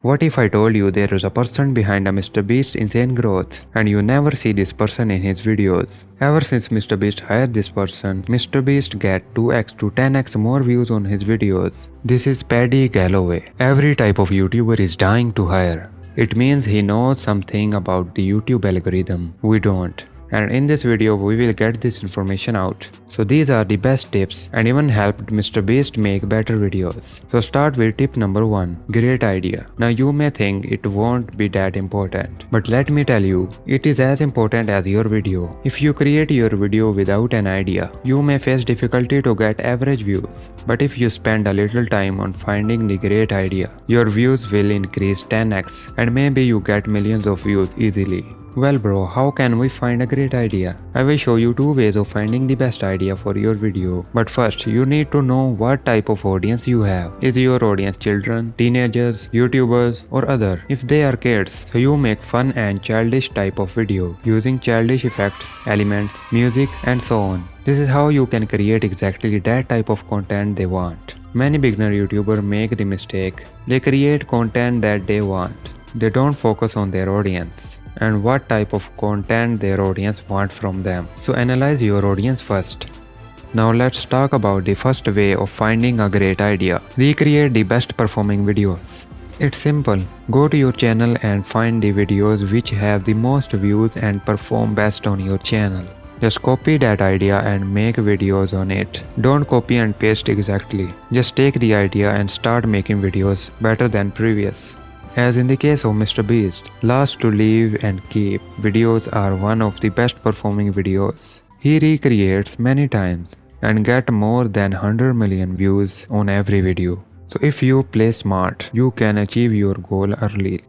What if I told you there is a person behind a MrBeast's insane growth and you never see this person in his videos? Ever since MrBeast hired this person, MrBeast get 2x to 10x more views on his videos. This is Paddy Galloway. Every type of YouTuber is dying to hire. It means he knows something about the YouTube algorithm. We don't. And in this video we will get this information out. So these are the best tips and even helped MrBeast make better videos. So start with tip number 1. Great idea. Now you may think it won't be that important, but let me tell you, it is as important as your video. If you create your video without an idea, you may face difficulty to get average views. But if you spend a little time on finding the great idea, your views will increase 10x and maybe you get millions of views easily. Well bro, how can we find a great idea? I will show you 2 ways of finding the best idea for your video. But first, you need to know what type of audience you have. Is your audience children, teenagers, YouTubers or other? If they are kids, so you make fun and childish type of video using childish effects, elements, music and so on. This is how you can create exactly that type of content they want. Many beginner YouTubers make the mistake. They create content that they want. They don't focus on their audience and what type of content their audience want from them. So analyze your audience first. Now let's talk about the first way of finding a great idea. Recreate the best performing videos. It's simple. Go to your channel and find the videos which have the most views and perform best on your channel. Just copy that idea and make videos on it. Don't copy and paste exactly. Just take the idea and start making videos better than previous. As in the case of MrBeast, Last to Live and Keep videos are one of the best performing videos. He recreates many times and get more than 100 million views on every video. So if you play smart, you can achieve your goal early.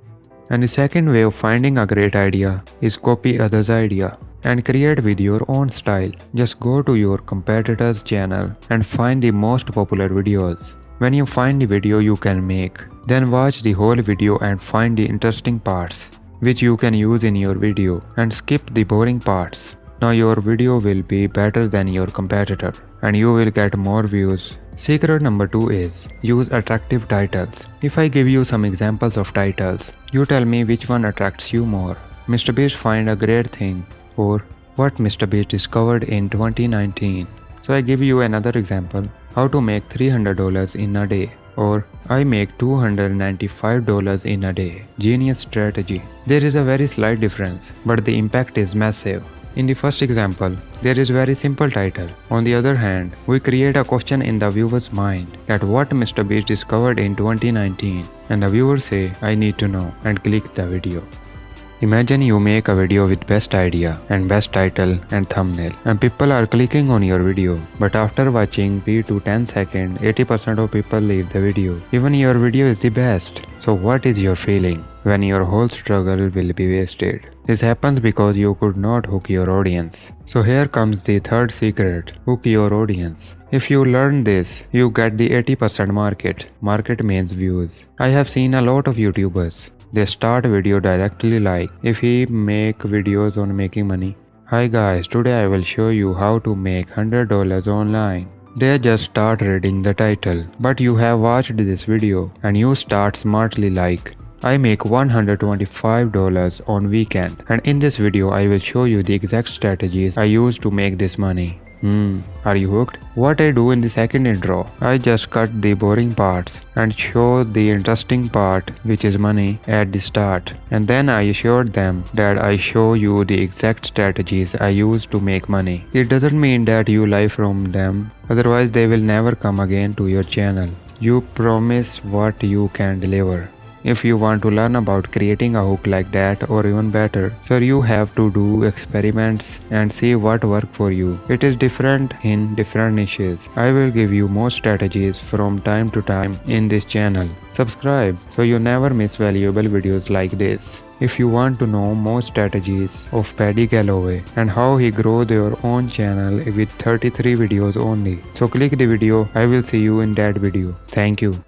And the second way of finding a great idea is copy others' idea and create with your own style. Just go to your competitor's channel and find the most popular videos. When you find the video you can make, then watch the whole video and find the interesting parts which you can use in your video and skip the boring parts. Now your video will be better than your competitor and you will get more views. Secret number 2 is use attractive titles. If I give you some examples of titles, you tell me which one attracts you more. MrBeast find a great thing, or what MrBeast discovered in 2019. So I give you another example, how to make $300 in a day, or I make $295 in a day. Genius strategy. There is a very slight difference, but the impact is massive. In the first example, there is very simple title. On the other hand, we create a question in the viewer's mind that what MrBeast discovered in 2019, and the viewer say, I need to know, and click the video. Imagine you make a video with best idea and best title and thumbnail and people are clicking on your video, but after watching 3 to 10 seconds, 80% of people leave the video. Even your video is the best. So what is your feeling when your whole struggle will be wasted? This happens because you could not hook your audience. So here comes the third secret, hook your audience. If you learn this, you get the 80% market. Market means views. I have seen a lot of YouTubers. They start video directly like, if he make videos on making money. Hi guys, today I will show you how to make $100 online. They just start reading the title. But you have watched this video and you start smartly like, I make $125 on weekend, and in this video I will show you the exact strategies I use to make this money. Are you hooked? What I do in the second intro, I just cut the boring parts and show the interesting part, which is money, at the start. And then I assured them that I show you the exact strategies I use to make money. It doesn't mean that you lie from them, otherwise they will never come again to your channel. You promise what you can deliver. If you want to learn about creating a hook like that or even better, so you have to do experiments and see what works for you. It is different in different niches. I will give you more strategies from time to time in this channel. Subscribe so you never miss valuable videos like this. If you want to know more strategies of Paddy Galloway and how he grew their own channel with 33 videos only, so click the video. I will see you in that video. Thank you.